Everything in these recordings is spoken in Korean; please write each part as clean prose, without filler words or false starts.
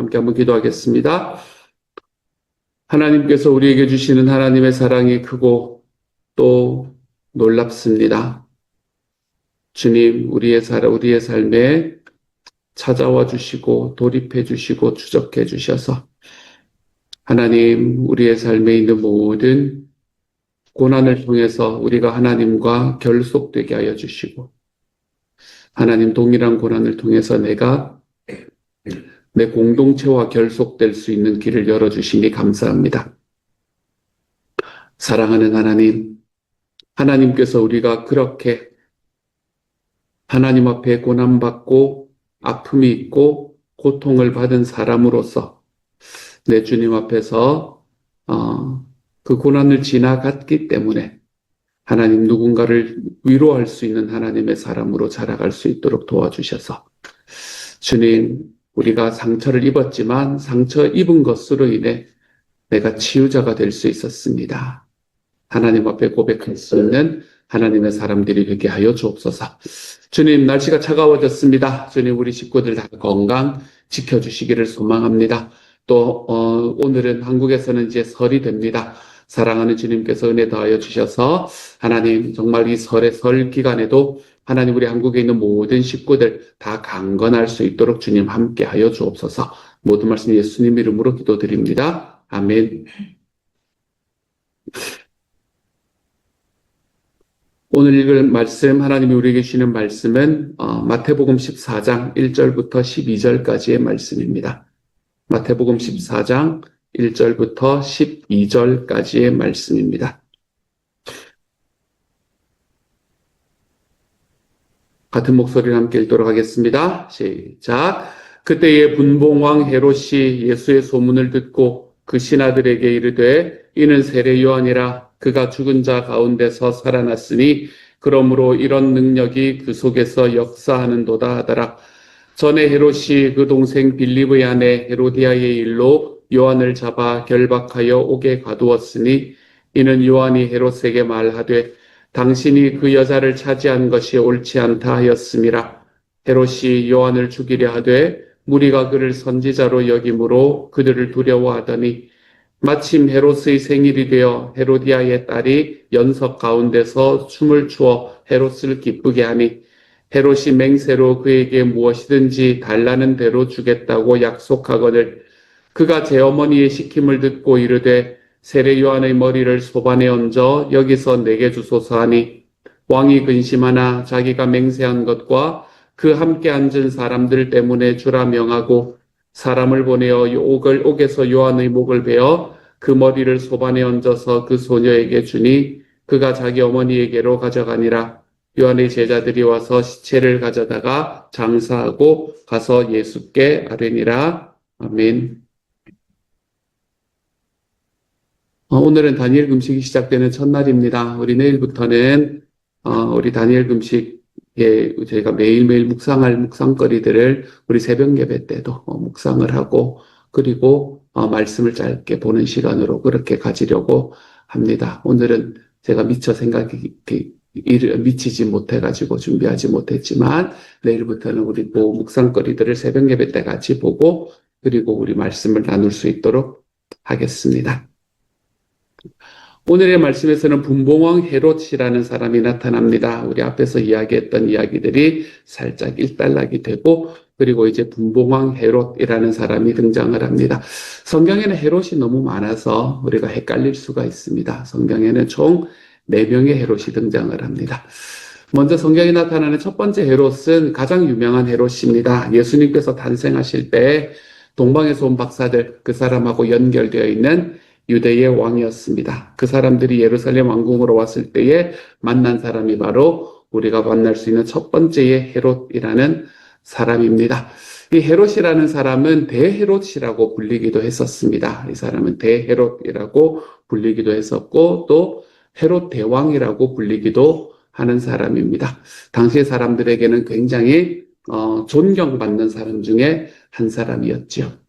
함께 한번 기도하겠습니다. 하나님께서 우리에게 주시는 하나님의 사랑이 크고 또 놀랍습니다. 주님, 우리의 삶에 찾아와 주시고 돌입해 주시고 추적해 주셔서 하나님, 우리의 삶에 있는 모든 고난을 통해서 우리가 하나님과 결속되게 하여 주시고 하나님 동일한 고난을 통해서 내가 내 공동체와 결속될 수 있는 길을 열어주시니 감사합니다. 사랑하는 하나님, 하나님께서 우리가 그렇게 하나님 앞에 고난받고 아픔이 있고 고통을 받은 사람으로서 내 주님 앞에서 그 고난을 지나갔기 때문에 하나님 누군가를 위로할 수 있는 하나님의 사람으로 자라갈 수 있도록 도와주셔서 주님, 우리가 상처를 입었지만 상처 입은 것으로 인해 내가 치유자가 될 수 있었습니다. 하나님 앞에 고백할 수 있는 하나님의 사람들이 되게 하여 주옵소서. 주님, 날씨가 차가워졌습니다. 주님, 우리 식구들 다 건강 지켜주시기를 소망합니다. 또 오늘은 한국에서는 이제 설이 됩니다. 사랑하는 주님께서 은혜 더하여 주셔서 하나님 정말 이 설 기간에도 하나님 우리 한국에 있는 모든 식구들 다 강건할 수 있도록 주님 함께 하여 주옵소서. 모든 말씀 예수님 이름으로 기도드립니다. 아멘. 오늘 읽을 말씀, 하나님이 우리에게 주시는 말씀은 마태복음 14장 1절부터 12절까지의 말씀입니다. 마태복음 14장 1절부터 12절까지의 말씀입니다. 같은 목소리를 함께 읽도록 하겠습니다. 시작. 그때에 분봉왕 헤롯이 예수의 소문을 듣고 그 신하들에게 이르되 이는 세례 요한이라 그가 죽은 자 가운데서 살아났으니 그러므로 이런 능력이 그 속에서 역사하는도다 하더라. 전에 헤롯이 그 동생 빌립의 아내 헤로디아의 일로 요한을 잡아 결박하여 옥에 가두었으니 이는 요한이 헤롯에게 말하되 당신이 그 여자를 차지한 것이 옳지 않다 하였음이라. 헤롯이 요한을 죽이려 하되 무리가 그를 선지자로 여김으로 그들을 두려워하더니 마침 헤롯의 생일이 되어 헤로디아의 딸이 연석 가운데서 춤을 추어 헤롯을 기쁘게 하니 헤롯이 맹세로 그에게 무엇이든지 달라는 대로 주겠다고 약속하거늘 그가 제 어머니의 시킴을 듣고 이르되 세례 요한의 머리를 소반에 얹어 여기서 내게 주소서 하니 왕이 근심하나 자기가 맹세한 것과 그 함께 앉은 사람들 때문에 주라 명하고 사람을 보내어 옥에서 요한의 목을 베어 그 머리를 소반에 얹어서 그 소녀에게 주니 그가 자기 어머니에게로 가져가니라. 요한의 제자들이 와서 시체를 가져다가 장사하고 가서 예수께 아뢰니라. 아멘. 오늘은 다니엘 금식이 시작되는 첫날입니다. 우리 내일부터는 우리 다니엘 금식에 저희가 매일매일 묵상할 묵상거리들을 우리 새벽 예배 때도 묵상을 하고 그리고 말씀을 짧게 보는 시간으로 그렇게 가지려고 합니다. 오늘은 제가 미처 미치지 못해가지고 준비하지 못했지만 내일부터는 우리 묵상거리들을 새벽 예배 때 같이 보고 그리고 우리 말씀을 나눌 수 있도록 하겠습니다. 오늘의 말씀에서는 분봉왕 헤롯이라는 사람이 나타납니다. 우리 앞에서 이야기했던 이야기들이 살짝 일단락이 되고 그리고 이제 분봉왕 헤롯이라는 사람이 등장을 합니다. 성경에는 헤롯이 너무 많아서 우리가 헷갈릴 수가 있습니다. 성경에는 총 4명의 헤롯이 등장을 합니다. 먼저 성경에 나타나는 첫 번째 헤롯은 가장 유명한 헤롯입니다. 예수님께서 탄생하실 때 동방에서 온 박사들 그 사람하고 연결되어 있는 유대의 왕이었습니다. 그 사람들이 예루살렘 왕궁으로 왔을 때에 만난 사람이 바로 우리가 만날 수 있는 첫 번째의 헤롯이라는 사람입니다. 이 헤롯이라는 사람은 대헤롯이라고 불리기도 했었습니다. 이 사람은 대헤롯이라고 불리기도 했었고 또 헤롯 대왕이라고 불리기도 하는 사람입니다. 당시의 사람들에게는 굉장히 존경받는 사람 중에 한 사람이었죠.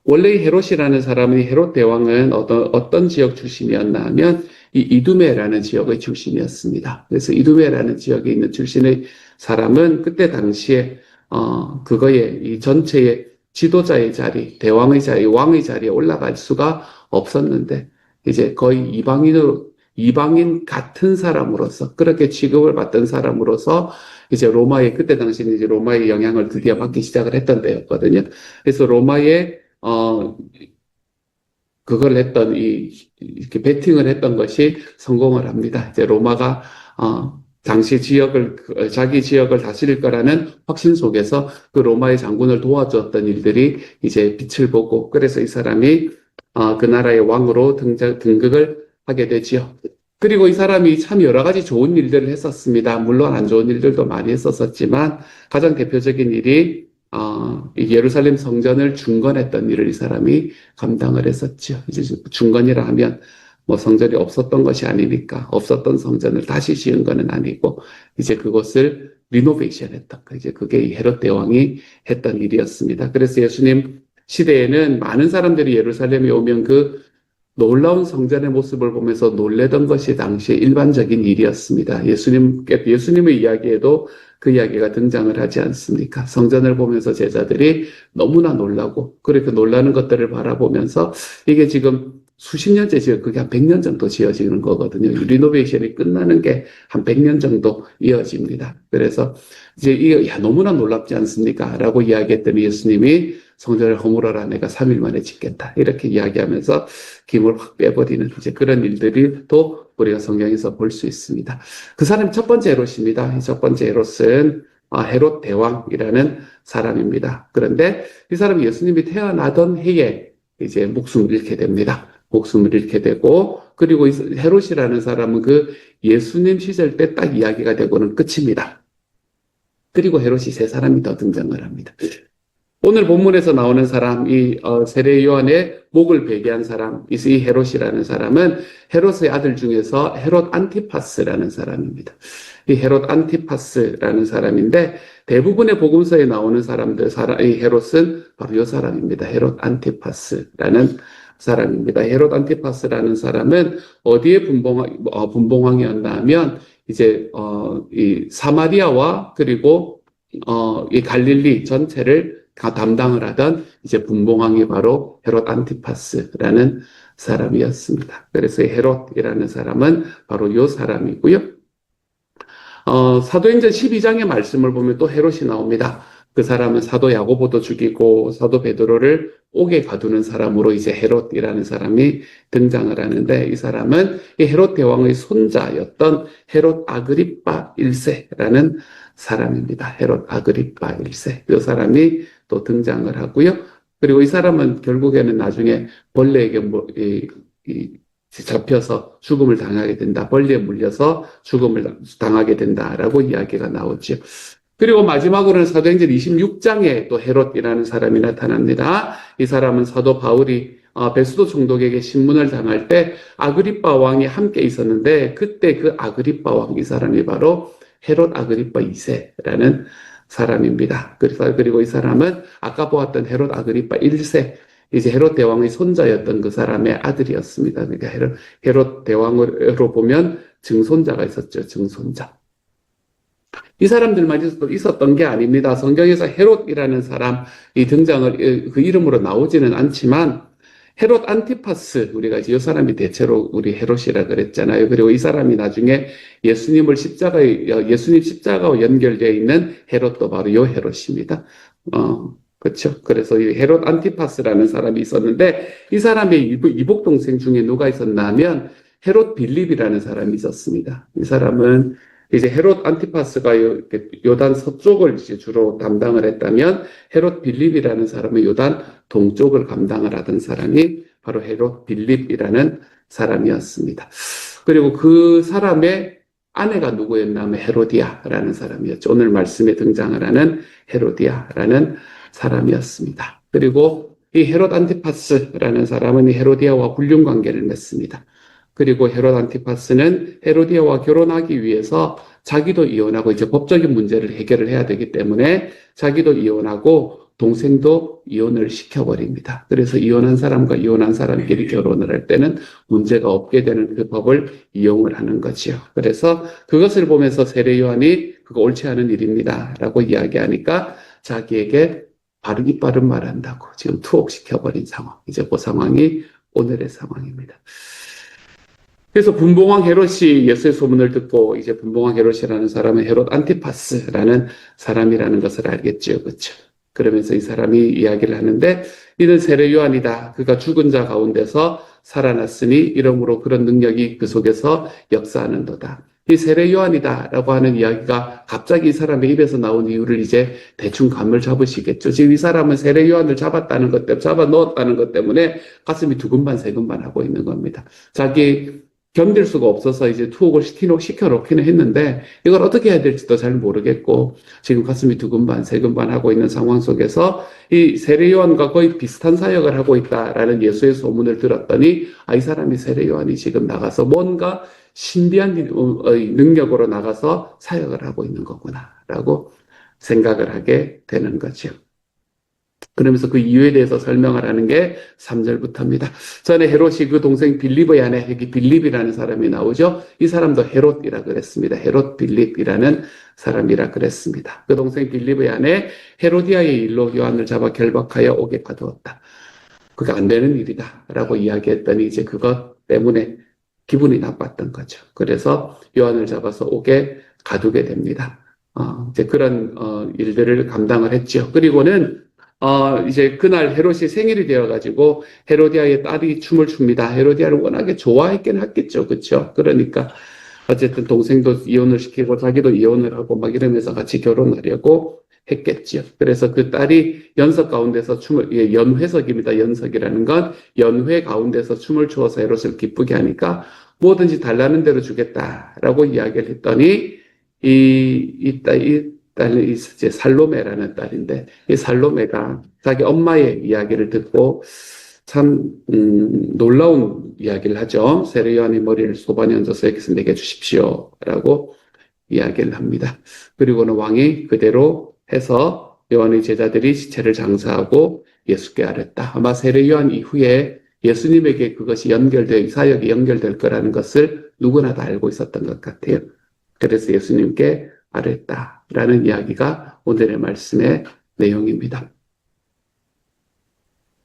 원래 이 헤롯이라는 사람은 헤롯 대왕은 어떤 지역 출신이었나 하면 이 이두메라는 지역의 출신이었습니다. 그래서 이두메라는 지역에 있는 출신의 사람은 그때 당시에 이 전체의 지도자의 자리, 대왕의 자리, 왕의 자리에 올라갈 수가 없었는데 이제 거의 이방인 같은 사람으로서 그렇게 취급을 받던 사람으로서 이제 그때 당시는 이제 로마의 영향을 드디어 받기 시작을 했던 때였거든요. 그래서 로마의 그걸 했던 이렇게 베팅을 했던 것이 성공을 합니다. 이제 로마가 당시 자기 지역을 다스릴 거라는 확신 속에서 그 로마의 장군을 도와주었던 일들이 이제 빛을 보고, 그래서 이 사람이 그 나라의 왕으로 등극을 하게 되지요. 그리고 이 사람이 참 여러 가지 좋은 일들을 했었습니다. 물론 안 좋은 일들도 많이 했었지만 가장 대표적인 일이 이 예루살렘 성전을 중건했던 일을 이 사람이 감당을 했었죠. 이제 중건이라 하면 뭐 성전이 없었던 것이 아니니까 없었던 성전을 다시 지은 것은 아니고 이제 그것을 리노베이션 했던 거. 이제 그게 이 헤롯 대왕이 했던 일이었습니다. 그래서 예수님 시대에는 많은 사람들이 예루살렘에 오면 그 놀라운 성전의 모습을 보면서 놀래던 것이 당시의 일반적인 일이었습니다. 예수님의 이야기에도 그 이야기가 등장을 하지 않습니까? 성전을 보면서 제자들이 너무나 놀라고, 그렇게 놀라는 것들을 바라보면서 이게 지금 수십 년째 그게 한 100년 정도 지어지는 거거든요. 리노베이션이 끝나는 게 한 100년 정도 이어집니다. 그래서 이제 너무나 놀랍지 않습니까? 라고 이야기했더니 예수님이 성전을 허물어라, 내가 3일 만에 짓겠다. 이렇게 이야기하면서 김을 확 빼버리는 이제 그런 일들이 또 우리가 성경에서 볼 수 있습니다. 그 사람이 첫 번째 헤롯입니다. 이 첫 번째 헤롯은 헤롯 대왕이라는 사람입니다. 그런데 이 사람이 예수님이 태어나던 해에 이제 목숨을 잃게 됩니다. 목숨을 잃게 되고, 그리고 헤롯이라는 사람은 그 예수님 시절 때 딱 이야기가 되고는 끝입니다. 그리고 헤롯이 세 사람이 더 등장을 합니다. 오늘 본문에서 나오는 사람, 이 세례 요한의 목을 베개한 사람, 이 헤롯이라는 사람은 헤롯의 아들 중에서 헤롯 안티파스라는 사람입니다. 이 헤롯 안티파스라는 사람인데 대부분의 복음서에 나오는 이 헤롯은 바로 이 사람입니다. 헤롯 안티파스라는 사람입니다. 헤롯 안티파스라는 사람은 어디에 분봉왕이었나 하면 이제 이 사마리아와 그리고 이 갈릴리 전체를 다 담당을 하던 이제 분봉왕이 바로 헤롯 안티파스라는 사람이었습니다. 그래서 헤롯이라는 사람은 바로 이 사람이고요. 사도행전 12장의 말씀을 보면 또 헤롯이 나옵니다. 그 사람은 사도 야고보도 죽이고 사도 베드로를 옥에 가두는 사람으로 이제 헤롯이라는 사람이 등장을 하는데, 이 사람은 이 헤롯 대왕의 손자였던 헤롯 아그리파 1세라는 사람입니다. 헤롯 아그리파 1세. 이 사람이 또 등장을 하고요. 그리고 이 사람은 결국에는 나중에 벌레에게 잡혀서 죽음을 당하게 된다. 벌레에 물려서 죽음을 당하게 된다라고 이야기가 나오죠. 그리고 마지막으로는 사도행전 26장에 또 헤롯이라는 사람이 나타납니다. 이 사람은 사도 바울이 베스도 총독에게 신문을 당할 때 아그리빠 왕이 함께 있었는데, 그때 그 아그리빠 왕, 이 사람이 바로 헤롯 아그리빠 2세라는 사람입니다. 그리고 이 사람은 아까 보았던 헤롯 아그리빠 1세, 이제 헤롯 대왕의 손자였던 그 사람의 아들이었습니다. 그러니까 헤롯 대왕으로 보면 증손자가 있었죠. 증손자. 이 사람들만 있었던 게 아닙니다. 성경에서 헤롯이라는 사람이 등장을, 그 이름으로 나오지는 않지만, 헤롯 안티파스, 우리가 이제 이 사람이 대체로 우리 헤롯이라 그랬잖아요. 그리고 이 사람이 나중에 예수님 십자가와 연결되어 있는 헤롯도 바로 이 헤롯입니다. 그렇죠. 그래서 이 헤롯 안티파스라는 사람이 있었는데, 이 사람의 이복 동생 중에 누가 있었나 하면 헤롯 빌립이라는 사람이 있었습니다. 이 사람은 이제 헤롯 안티파스가 요단 서쪽을 이제 주로 담당을 했다면, 헤롯 빌립이라는 사람은 요단 동쪽을 감당을 하던 사람이 바로 헤롯 빌립이라는 사람이었습니다. 그리고 그 사람의 아내가 누구였나 하면 헤로디아라는 사람이었죠. 오늘 말씀에 등장을 하는 헤로디아라는 사람이었습니다. 그리고 이 헤롯 안티파스라는 사람은 이 헤로디아와 불륜 관계를 맺습니다. 그리고 헤롯 안티파스는 헤로디아와 결혼하기 위해서 자기도 이혼하고, 이제 법적인 문제를 해결을 해야 되기 때문에 자기도 이혼하고 동생도 이혼을 시켜버립니다. 그래서 이혼한 사람과 이혼한 사람끼리 결혼을 할 때는 문제가 없게 되는 그 법을 이용을 하는 거지요. 그래서 그것을 보면서 세례 요한이 그거 옳지 않은 일입니다 라고 이야기하니까 자기에게 이빨은 말한다고 지금 투옥시켜버린 상황. 이제 그 상황이 오늘의 상황입니다. 그래서 분봉왕 헤롯이 예수의 소문을 듣고 이제 분봉왕 헤롯이라는 사람은 헤롯 안티파스라는 사람이라는 것을 알겠죠. 그렇죠? 그러면서 이 사람이 이야기를 하는데 이는 세례 요한이다. 그가 죽은 자 가운데서 살아났으니 이러므로 그런 능력이 그 속에서 역사하는도다. 이 세례 요한이다라고 하는 이야기가 갑자기 이 사람의 입에서 나온 이유를 이제 대충 감을 잡으시겠죠. 지금 이 사람은 세례 요한을 잡았다는 것 때문에, 잡아 넣었다는 것 때문에 가슴이 두근반세근반 하고 있는 겁니다. 자기 견딜 수가 없어서 이제 투옥을 시켜놓기는 했는데 이걸 어떻게 해야 될지도 잘 모르겠고 지금 가슴이 두근반 세근반 하고 있는 상황 속에서 이 세례 요한과 거의 비슷한 사역을 하고 있다라는 예수의 소문을 들었더니 이 사람이 세례 요한이 지금 나가서 뭔가 신비한 능력으로 나가서 사역을 하고 있는 거구나라고 생각을 하게 되는 거죠. 그러면서 그 이유에 대해서 설명을 하는 게 3절부터입니다. 전에 헤롯이 그 동생 빌립의 아내, 여기 빌립이라는 사람이 나오죠. 이 사람도 헤롯이라 그랬습니다. 헤롯 빌립이라는 사람이라 그랬습니다. 그 동생 빌립의 아내 헤로디아의 일로 요한을 잡아 결박하여 옥에 가두었다. 그게 안 되는 일이다 라고 이야기했더니 이제 그것 때문에 기분이 나빴던 거죠. 그래서 요한을 잡아서 옥에 가두게 됩니다. 이제 그런 일들을 감당을 했죠. 그리고는 이제 그날 헤롯이 생일이 되어가지고 헤로디아의 딸이 춤을 춥니다. 헤로디아를 워낙에 좋아했긴 했겠죠. 그렇죠? 그러니까 어쨌든 동생도 이혼을 시키고 자기도 이혼을 하고 막 이러면서 같이 결혼하려고 했겠지요. 그래서 그 딸이 연석 가운데서 연회석입니다. 연석이라는 건 연회 가운데서 춤을 추어서 헤롯을 기쁘게 하니까 뭐든지 달라는 대로 주겠다라고 이야기를 했더니 이 딸이 이제 살로메라는 딸인데 이 살로메가 자기 엄마의 이야기를 듣고 참 놀라운 이야기를 하죠. 세례 요한의 머리를 소반에 얹어서 여기서 내게 주십시오라고 이야기를 합니다. 그리고는 왕이 그대로 해서 요한의 제자들이 시체를 장사하고 예수께 아랬다. 아마 세례 요한 이후에 예수님에게 그것이 사역이 연결될 거라는 것을 누구나 다 알고 있었던 것 같아요. 그래서 예수님께 아랬다라는 이야기가 오늘의 말씀의 내용입니다.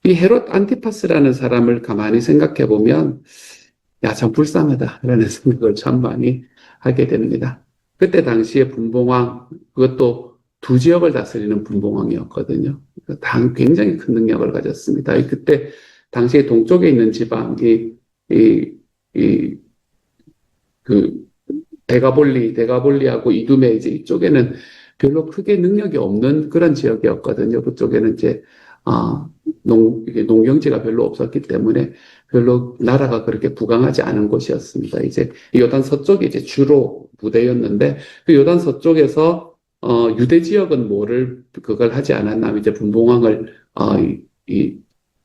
이 헤롯 안티파스라는 사람을 가만히 생각해 보면 참 불쌍하다라는 생각을 참 많이 하게 됩니다. 그때 당시에 분봉왕, 그것도 두 지역을 다스리는 분봉왕이었거든요. 굉장히 큰 능력을 가졌습니다. 그때 당시에 동쪽에 있는 지방이 데가볼리하고 이두메 이제 이쪽에는 별로 크게 능력이 없는 그런 지역이었거든요. 그쪽에는 이제 농경지가 별로 없었기 때문에 별로 나라가 그렇게 부강하지 않은 곳이었습니다. 이제 요단 서쪽이 이제 주로 부대였는데 그 요단 서쪽에서 유대 지역은 그걸 하지 않았나 이제 분봉왕을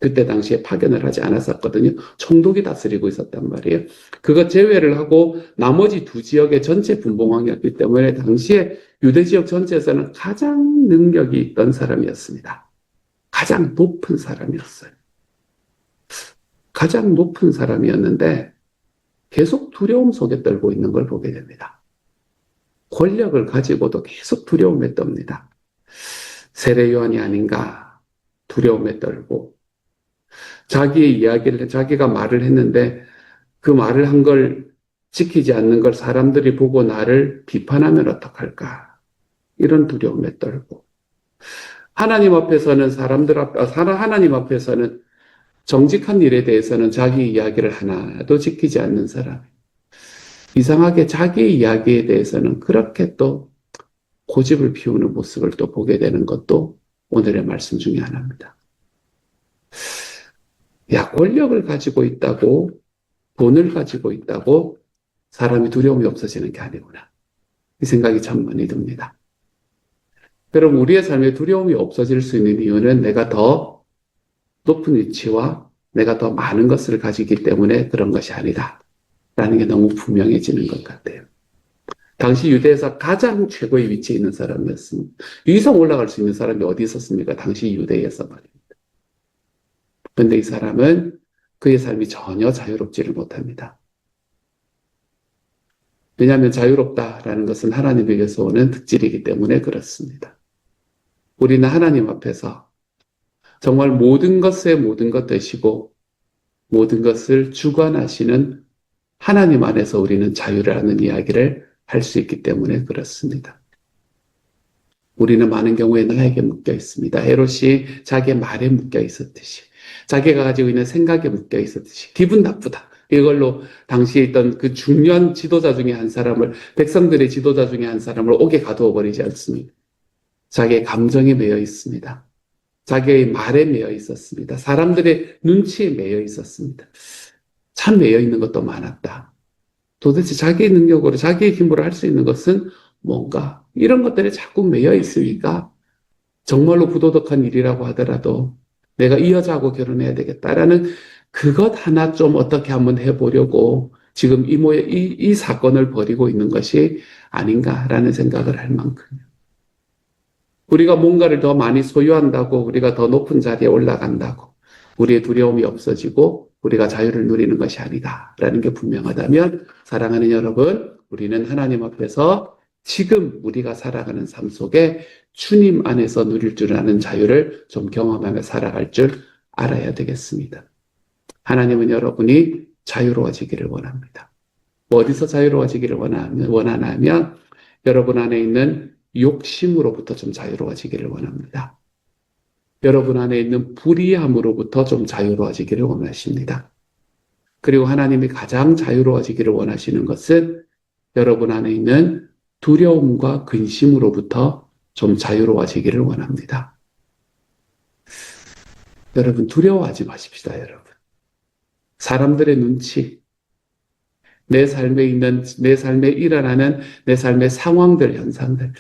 그때 당시에 파견을 하지 않았었거든요. 총독이 다스리고 있었단 말이에요. 그거 제외를 하고 나머지 두 지역의 전체 분봉왕이었기 때문에 당시에 유대 지역 전체에서는 가장 능력이 있던 사람이었습니다. 가장 높은 사람이었어요. 가장 높은 사람이었는데 계속 두려움 속에 떨고 있는 걸 보게 됩니다. 권력을 가지고도 계속 두려움에 떱니다. 세례 요한이 아닌가 두려움에 떨고 자기의 이야기를 자기가 말을 했는데 그 말을 한 걸 지키지 않는 걸 사람들이 보고 나를 비판하면 어떡할까 이런 두려움에 떨고 하나님 앞에서는 하나님 앞에서는 정직한 일에 대해서는 자기 이야기를 하나도 지키지 않는 사람. 이상하게 자기 이야기에 대해서는 그렇게 또 고집을 피우는 모습을 또 보게 되는 것도 오늘의 말씀 중에 하나입니다. 권력을 가지고 있다고, 돈을 가지고 있다고 사람이 두려움이 없어지는 게 아니구나. 이 생각이 참 많이 듭니다. 여러분, 우리의 삶에 두려움이 없어질 수 있는 이유는 내가 더 높은 위치와 내가 더 많은 것을 가지기 때문에 그런 것이 아니다. 라는 게 너무 분명해지는 것 같아요. 당시 유대에서 가장 최고의 위치에 있는 사람이었습니다. 위성 올라갈 수 있는 사람이 어디 있었습니까? 당시 유대에서 말입니다. 그런데 이 사람은 그의 삶이 전혀 자유롭지를 못합니다. 왜냐하면 자유롭다라는 것은 하나님에게서 오는 특질이기 때문에 그렇습니다. 우리는 하나님 앞에서 정말 모든 것에 모든 것 되시고 모든 것을 주관하시는 하나님 안에서 우리는 자유라는 이야기를 할 수 있기 때문에 그렇습니다. 우리는 많은 경우에 나에게 묶여 있습니다. 헤롯이 자기의 말에 묶여 있었듯이, 자기가 가지고 있는 생각에 묶여 있었듯이, 기분 나쁘다. 이걸로 당시에 있던 그 중요한 지도자 중에 한 사람을, 백성들의 지도자 중에 한 사람을 옥에 가두어 버리지 않습니다. 자기의 감정에 매여 있습니다. 자기의 말에 매여 있었습니다. 사람들의 눈치에 매여 있었습니다. 참 매여 있는 것도 많았다. 도대체 자기의 능력으로, 자기의 힘으로 할 수 있는 것은 뭔가? 이런 것들에 자꾸 매여 있으니까 정말로 부도덕한 일이라고 하더라도 내가 이 여자하고 결혼해야 되겠다라는 그것 하나 좀 어떻게 한번 해보려고 지금 이 사건을 벌이고 있는 것이 아닌가라는 생각을 할 만큼. 우리가 뭔가를 더 많이 소유한다고 우리가 더 높은 자리에 올라간다고 우리의 두려움이 없어지고 우리가 자유를 누리는 것이 아니다라는 게 분명하다면 사랑하는 여러분, 우리는 하나님 앞에서 지금 우리가 살아가는 삶 속에 주님 안에서 누릴 줄 아는 자유를 좀 경험하며 살아갈 줄 알아야 되겠습니다. 하나님은 여러분이 자유로워지기를 원합니다. 어디서 자유로워지기를 원하냐면 여러분 안에 있는 욕심으로부터 좀 자유로워지기를 원합니다. 여러분 안에 있는 불의함으로부터 좀 자유로워지기를 원하십니다. 그리고 하나님이 가장 자유로워지기를 원하시는 것은 여러분 안에 있는 두려움과 근심으로부터 좀 자유로워지기를 원합니다. 여러분 두려워하지 마십시다, 여러분. 사람들의 눈치, 내 삶에 일어나는 내 삶의 상황들, 현상들,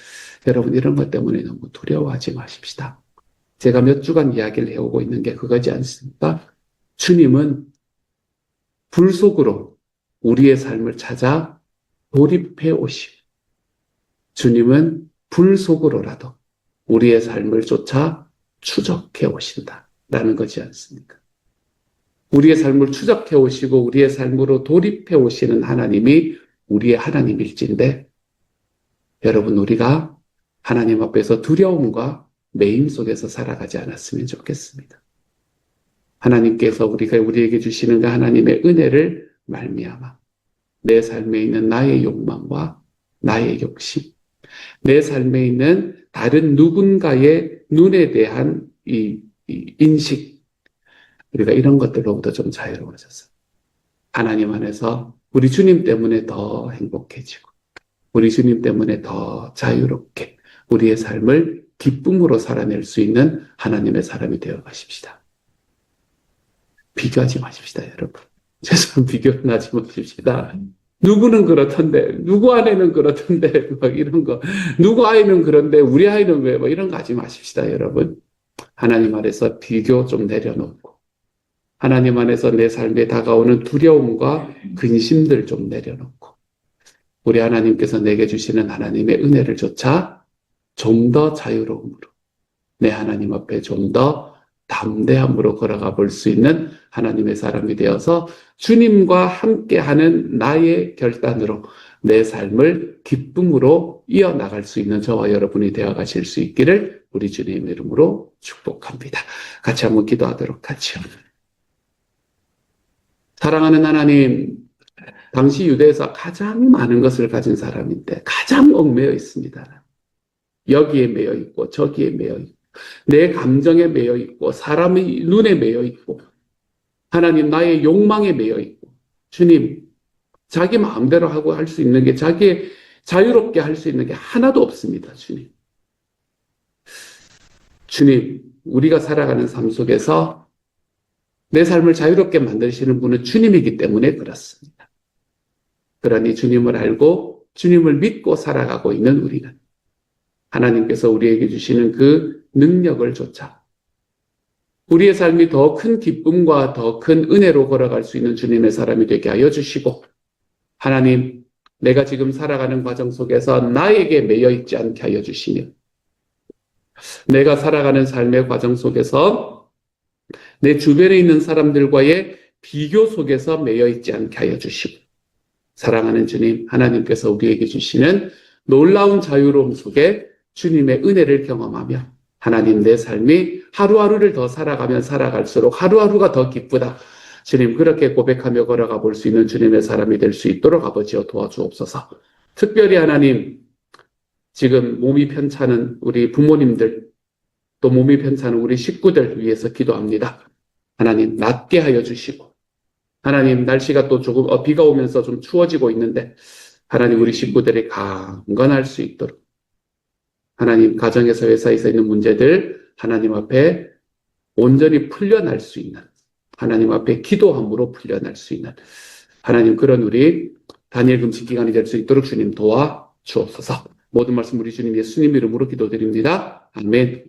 여러분 이런 것 때문에 너무 두려워하지 마십시다. 제가 몇 주간 이야기를 해오고 있는 게 그거지 않습니까? 주님은 불 속으로 우리의 삶을 찾아 돌입해 오시고 주님은 불 속으로라도 우리의 삶을 쫓아 추적해 오신다라는 거지 않습니까? 우리의 삶을 추적해 오시고 우리의 삶으로 돌입해 오시는 하나님이 우리의 하나님일진데 여러분 우리가 하나님 앞에서 두려움과 매임 속에서 살아가지 않았으면 좋겠습니다. 하나님께서 우리에게 주시는 그 하나님의 은혜를 말미암아 내 삶에 있는 나의 욕망과 나의 욕심, 내 삶에 있는 다른 누군가의 눈에 대한 이 인식, 우리가 이런 것들로부터 좀 자유로워져서 하나님 안에서 우리 주님 때문에 더 행복해지고 우리 주님 때문에 더 자유롭게 우리의 삶을 기쁨으로 살아낼 수 있는 하나님의 사람이 되어 가십시다. 비교하지 마십시다, 여러분. 죄송한 비교는 하지 마십시다. 누구는 그렇던데, 누구 아내는 그렇던데, 막 이런 거. 누구 아이는 그런데, 우리 아이는 왜, 뭐 이런 거 하지 마십시다, 여러분. 하나님 안에서 비교 좀 내려놓고, 하나님 안에서 내 삶에 다가오는 두려움과 근심들 좀 내려놓고, 우리 하나님께서 내게 주시는 하나님의 은혜를 조차 좀 더 자유로움으로, 내 하나님 앞에 좀 더 담대함으로 걸어가 볼 수 있는 하나님의 사람이 되어서 주님과 함께하는 나의 결단으로 내 삶을 기쁨으로 이어나갈 수 있는 저와 여러분이 되어 가실 수 있기를 우리 주님의 이름으로 축복합니다. 같이 한번 기도하도록 하죠. 사랑하는 하나님, 당시 유대에서 가장 많은 것을 가진 사람인데 가장 얽매여 있습니다. 여기에 매여 있고 저기에 매여 있고 내 감정에 매여 있고 사람의 눈에 매여 있고 하나님 나의 욕망에 매여 있고 주님 자기 마음대로 하고 할 수 있는 게 자기 자유롭게 할 수 있는 게 하나도 없습니다. 주님 우리가 살아가는 삶 속에서 내 삶을 자유롭게 만드시는 분은 주님이기 때문에 그렇습니다. 그러니 주님을 알고 주님을 믿고 살아가고 있는 우리는 하나님께서 우리에게 주시는 그 능력을 조차 우리의 삶이 더 큰 기쁨과 더 큰 은혜로 걸어갈 수 있는 주님의 사람이 되게 하여 주시고 하나님 내가 지금 살아가는 과정 속에서 나에게 매여 있지 않게 하여 주시며 내가 살아가는 삶의 과정 속에서 내 주변에 있는 사람들과의 비교 속에서 매여 있지 않게 하여 주시고 사랑하는 주님 하나님께서 우리에게 주시는 놀라운 자유로움 속에 주님의 은혜를 경험하며 하나님, 내 삶이 하루하루를 더 살아가면 살아갈수록 하루하루가 더 기쁘다. 주님, 그렇게 고백하며 걸어가 볼 수 있는 주님의 사람이 될 수 있도록 아버지여 도와주옵소서. 특별히 하나님, 지금 몸이 편찮은 우리 부모님들, 또 몸이 편찮은 우리 식구들 위해서 기도합니다. 하나님, 낫게 하여 주시고, 하나님, 날씨가 또 조금, 비가 오면서 좀 추워지고 있는데, 하나님, 우리 식구들이 강건할 수 있도록, 하나님, 가정에서 회사에서 있는 문제들, 하나님 앞에 온전히 풀려날 수 있는, 하나님 앞에 기도함으로 풀려날 수 있는, 하나님, 그런 우리 단일 금식 기간이 될 수 있도록 주님 도와 주옵소서. 모든 말씀 우리 주님 예수님 이름으로 기도드립니다. 아멘.